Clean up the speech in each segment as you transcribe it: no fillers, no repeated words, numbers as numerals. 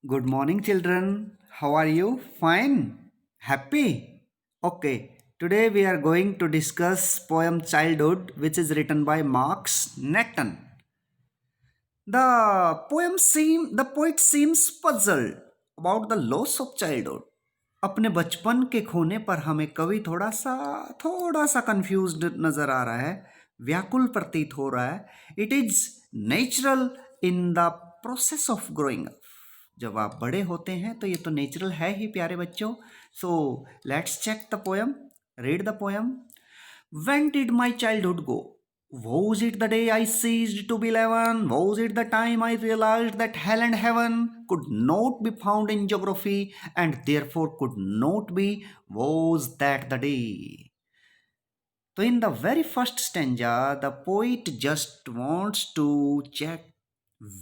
Good morning, children. How are you? Fine? Happy? Okay. Today we are going to discuss poem Childhood, which is written by Max Nathan. The poet seems puzzled about the loss of childhood. अपने बचपन के खोने पर हमें कवि थोड़ा सा confused नजर आ रहा है, व्याकुल प्रतीत हो रहा है. It is natural in the process of growing up. जब आप बड़े होते हैं तो ये तो नेचुरल है ही प्यारे बच्चों. So let's check the poem. Read the poem. When did my childhood go? Was it the day I ceased to be 11? Was it the time I realized that hell and heaven could not be found in geography and therefore could not be? Was that the day? So, in the very first stanza, the poet just wants to check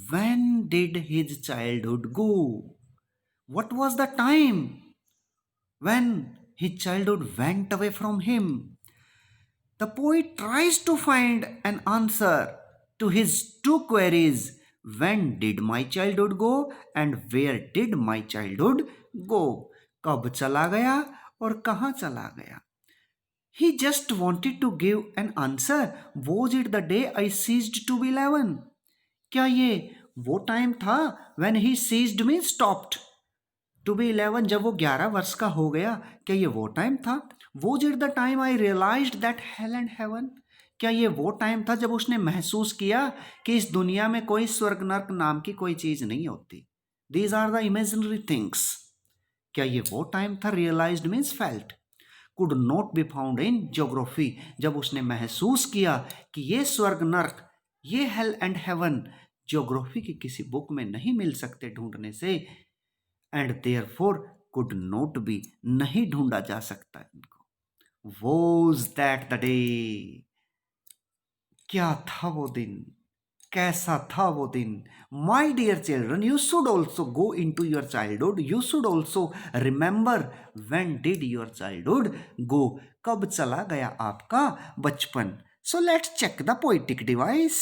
when did his childhood go? What was the time when his childhood went away from him? The poet tries to find an answer to his two queries: when did my childhood go and where did my childhood go? कब चला गया और कहाँ चला गया? He just wanted to give an answer. Was it the day I ceased to be 11? क्या ये वो टाइम था when he ceased means stopped to be 11, जब वो 11 वर्ष का हो गया? क्या ये वो टाइम था? Was it the time I realized that hell and heaven? क्या ये वो टाइम था जब उसने महसूस किया कि इस दुनिया में कोई स्वर्ग नरक नाम की कोई चीज नहीं होती? These are the imaginary things. क्या ये वो टाइम था? Realized means felt. Could not be found in geography, जब उसने महसूस किया कि ये स्वर्ग नरक, ये हेल एंड हेवन ज्योग्राफी की किसी बुक में नहीं मिल सकते ढूंढने से. And therefore could not be, नहीं ढूंढा जा सकता इनको. Was that the day? क्या था वो दिन? कैसा था वो दिन? My dear children, you should also go into your childhood. You should also remember when did your childhood go. कब चला गया आपका बचपन? So let's check the poetic device.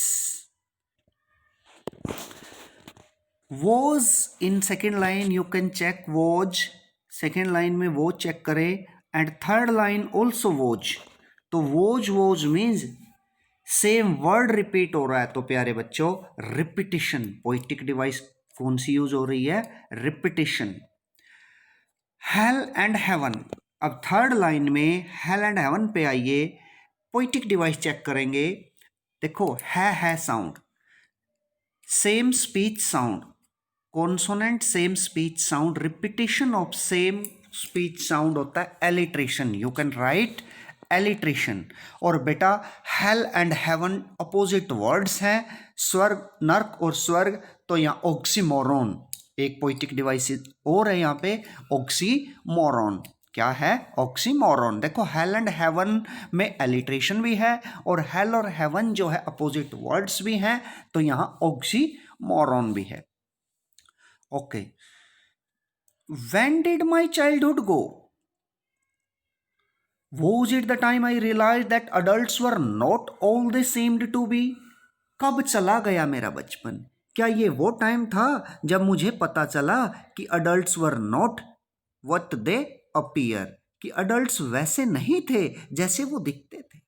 Was in second line you can check was. Second line में वो check करें. And third line also was. तो was means same word repeat हो रहा है. तो प्यारे बच्चों, रिपीटिशन. पोइटिक डिवाइस कौन सी यूज हो रही है? रिपीटिशन. Hello and heaven. अब थर्ड लाइन में हेल एंड हेवन पे आइए. पोइटिक डिवाइस चेक करेंगे. देखो, है sound, same speech sound, consonant same speech sound. Repetition of same speech sound होता है alliteration. You can write alliteration. और बेटा, hello and heaven opposite words हैं, स्वर्ग नर्क और स्वर्ग. तो यहाँ ऑक्सीमोरॉन, एक पोइटिक डिवाइस और है यहाँ पे, ऑक्सीमोरॉन. क्या है? ऑक्सीमोरॉन. देखो, हेल एंड हेवन में एलिट्रेशन भी है और हेल और हेवन जो है अपोजिट वर्ड्स भी हैं. तो यहाँ ऑक्सीमोरॉन भी है. Okay. When did my childhood go? Was it the time I realized that adults were not all they seemed to be? कब चला गया मेरा बचपन? क्या ये वो टाइम था जब मुझे पता चला कि adults were not what they appear, कि adults वैसे नहीं थे जैसे वो दिखते थे.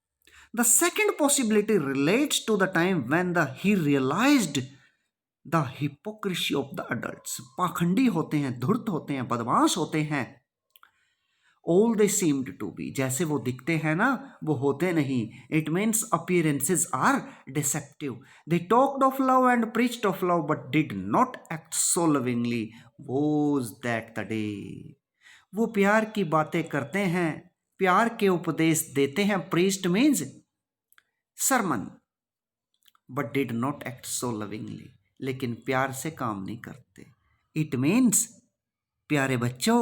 The second possibility relates to the time when he realized the hypocrisy of the adults. पाखंडी होते हैं, धूर्त होते हैं, बदमाश होते हैं. All they seemed to be, जैसे वो दिखते हैं ना, वो होते नहीं. It means appearances are deceptive. They talked of love and preached of love but did not act so lovingly. Was that the day? वो प्यार की बातें करते हैं, प्यार के उपदेश देते हैं. preached means sermon, but did not act so lovingly. लेकिन प्यार से काम नहीं करते. It means, प्यारे बच्चों,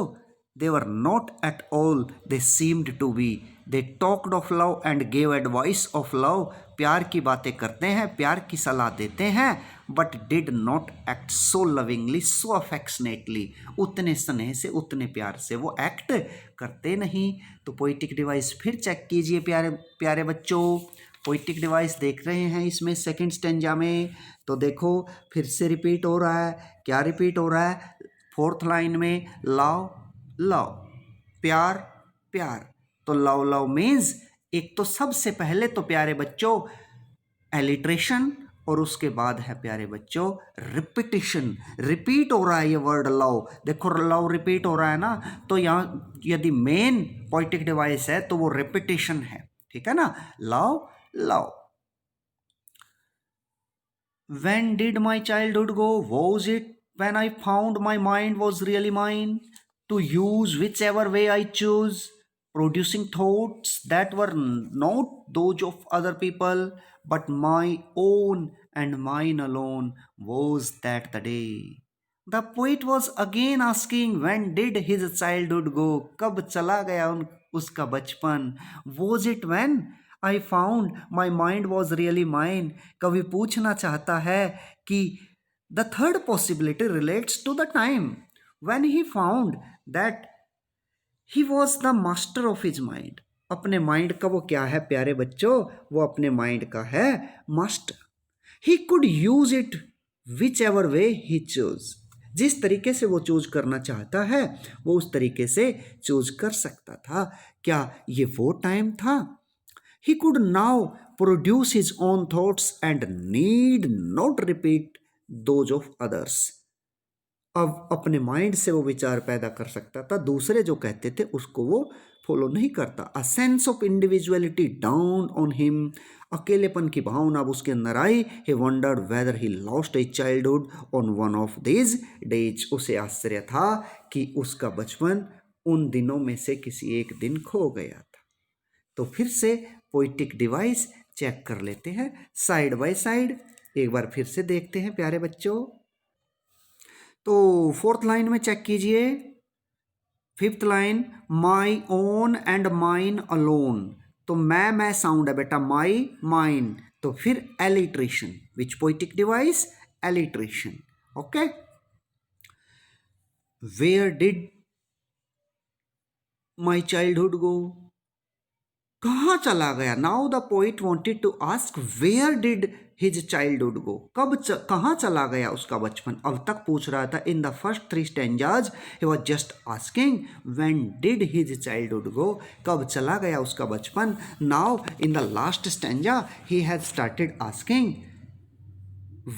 they were not at all they seemed to be. They talked of love and gave advice of love. प्यार की बातें करते हैं, प्यार की सलाह देते हैं, but did not act so lovingly, so affectionately. उतने स्नेह से, उतने प्यार से वो एक्ट करते नहीं. तो पोइटिक डिवाइस फिर चेक कीजिए प्यारे प्यारे बच्चों. पोइटिक डिवाइस देख रहे हैं इसमें सेकंड स्टेंजा में. तो देखो, फिर से रिपीट हो रहा है. क्या रिपीट हो रहा है? फोर्थ लाइन में लव लव, प्यार प्यार। तो लव लव मीन्स एक तो सबसे पहले तो प्यारे बच्चों एलिट्रेशन, और उसके बाद है प्यारे बच्चों रिपीटिशन। रिपीट हो रहा है ये वर्ड लव, देखो लव रिपीट हो रहा है ना, तो यहाँ यदि मेन पोइटिक डिवाइस है तो वो रिपीटिशन है, ठीक है ना, love love. When did my childhood go? Was it when I found my mind was really mine to use whichever way I choose, producing thoughts that were not those of other people, but my own and mine alone? Was that the day? The poet was again asking, when did his childhood go? कब चला गया उसका बचपन? Was it when I found my mind was really mine? कवि पूछना चाहता है कि the third possibility relates to the time when he found that he was the master of his mind. अपने माइंड का वो क्या है प्यारे बच्चों? वो अपने माइंड का है master. He could use it whichever way he chose. जिस तरीके से वो चूज करना चाहता है वो उस तरीके से चूज कर सकता था. क्या ये वो टाइम था? He could now produce his own thoughts and need not repeat those of others. अब अपने माइंड से वो विचार पैदा कर सकता था, दूसरे जो कहते थे उसको वो फॉलो नहीं करता. A sense of individuality down on him. अकेलेपन की भावना अब उसके अंदर आई. He wondered whether he lost his childhood on one of these days. उसे आश्चर्य था कि उसका बचपन उन दिनों में से किसी एक दिन खो गया था. तो फिर से पोइटिक डिवाइस चेक कर लेते हैं साइड बाय साइड. एक बार फिर से देखते हैं प्यारे बच्चों. तो फोर्थ लाइन में चेक कीजिए. Fifth line my own and mine alone. तो मैं साउंड है बेटा, माई माइन. तो फिर alliteration. Which poetic device? Alliteration. Okay. Where did my childhood go? कहाँ चला गया? Now the poet wanted to ask where did his childhood go. कहाँ चला गया उसका बचपन? अब तक पूछ रहा था. In the first 3 stanzas he was just asking when did his childhood go. कब चला गया उसका बचपन. Now in the last stanza he has started asking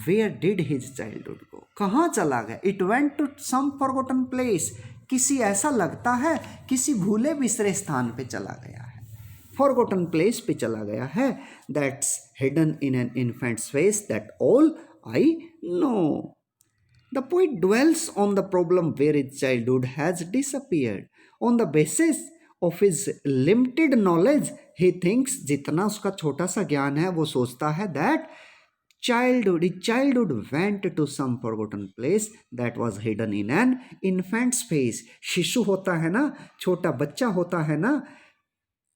where did his childhood go. कहाँ चला गया? It went to some forgotten place. किसी ऐसा लगता है किसी भूले बिसरे स्थान पे चला गया है, फॉरगॉटन प्लेस पे चला गया है. That's hidden in an infant's face that all I know. The poet dwells on the problem where his childhood has disappeared. On the basis of his limited knowledge he thinks. जितना उसका छोटा सा ज्ञान है वो सोचता है that his childhood went to some forgotten place that was hidden in an infant's face. शिशु होता है ना, छोटा बच्चा होता है ना,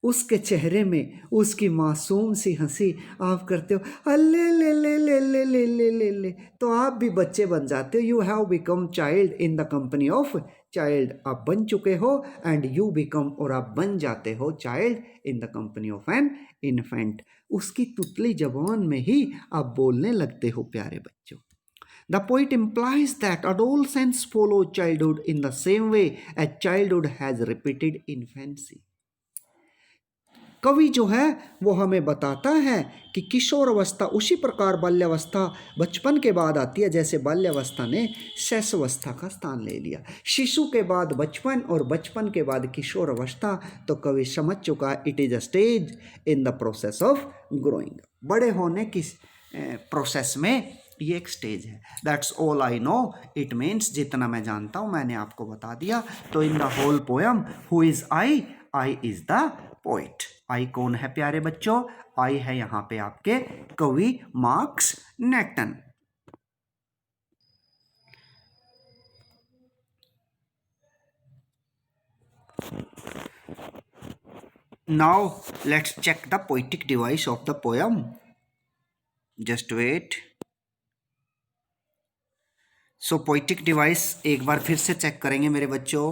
उसके चेहरे में उसकी मासूम सी हंसी आप करते हो, अल्ले ले ले ले ले ले ले ले ले, तो आप भी बच्चे बन जाते हो. You have become child in the company of child. आप बन चुके हो. एंड यू बिकम, और आप बन जाते हो child in the company of an infant. उसकी तुतली जबान में ही आप बोलने लगते हो प्यारे बच्चों. The poet implies that adolescence follows childhood in the same way as childhood has repeated infancy. कवि जो है वो हमें बताता है कि किशोर अवस्था उसी प्रकार बाल्यावस्था बचपन के बाद आती है जैसे बाल्यावस्था ने शैशवावस्था का स्थान ले लिया. शिशु के बाद बचपन और बचपन के बाद किशोर अवस्था. तो कवि समझ चुका है it is a stage in the process of growing. बड़े होने की प्रोसेस में ये एक स्टेज है. That's all I know. It means जितना मैं जानता हूँ मैंने आपको बता दिया. तो in the whole poem who is I? I is the poet. I कौन है प्यारे बच्चों? आई है यहां पे आपके कवि Markus Natten. Now let's check the poetic device of the poem. Just wait. So poetic device एक बार फिर से चेक करेंगे मेरे बच्चों.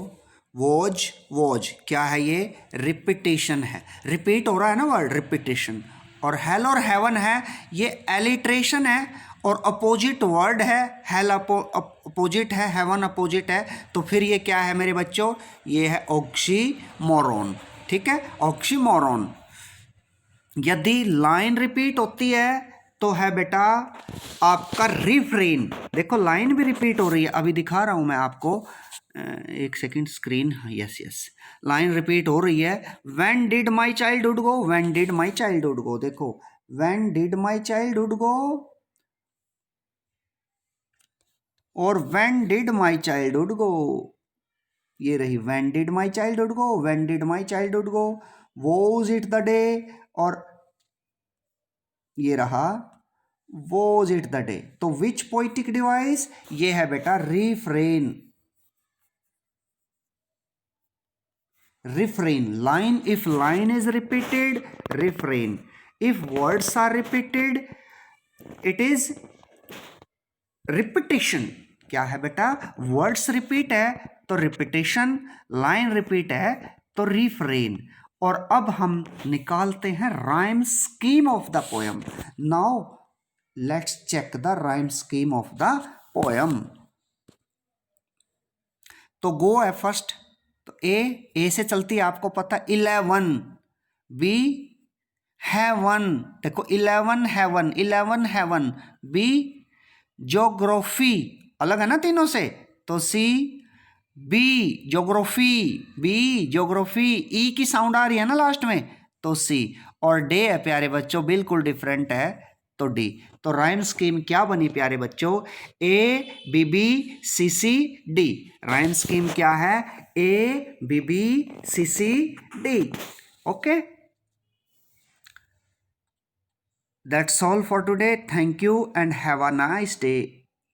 वॉज क्या है? ये रिपीटेशन है. रिपीट हो रहा है ना वर्ड, रिपीटेशन. और हेल और हेवन है, ये एलिट्रेशन है. और अपोजिट वर्ड है, हेल अपोजिट है, हेवन अपोजिट है, तो फिर ये क्या है मेरे बच्चों, ये है ऑक्सीमोरॉन। ठीक है, ऑक्सीमोरॉन। यदि लाइन रिपीट होती है तो है बेटा आपका रिफ्रेन। देखो लाइन भी रिपीट हो रही है, अभी दिखा रहा हूं मैं आपको, एक second screen, yes yes, line repeat हो रही है। When did my childhood go, when did my childhood go, देखो when did my childhood go और when did my childhood go, ये रही when did my childhood go, when did my childhood go, was it the day, और ये रहा was it the day. तो विच poetic device, ये है बेटा refrain. Refrain, line, if line is repeated, refrain, if words are repeated, it is repetition। क्या है बेटा, वर्ड्स रिपीट है तो रिपीटेशन, लाइन रिपीट है तो रिफ्रेन। और अब हम निकालते हैं rhyme scheme of the poem. Now let's check the rhyme scheme of the poem. तो गो है फर्स्ट, तो ए से चलती है, आपको पता 11, बी हेवन, देखो 11 हेवन, 11 हेवन, बी ज्योग्राफी, अलग है ना तीनों से, तो C B geography, B geography, E की साउंड आ रही है ना लास्ट में, तो सी। और डे है प्यारे बच्चों, बिल्कुल डिफरेंट है, तो डी। तो राइम स्कीम क्या बनी प्यारे बच्चों, A B B C C D. Rhyme scheme क्या है, A B B C C D. Okay, that's all for today. Thank you and have a nice day.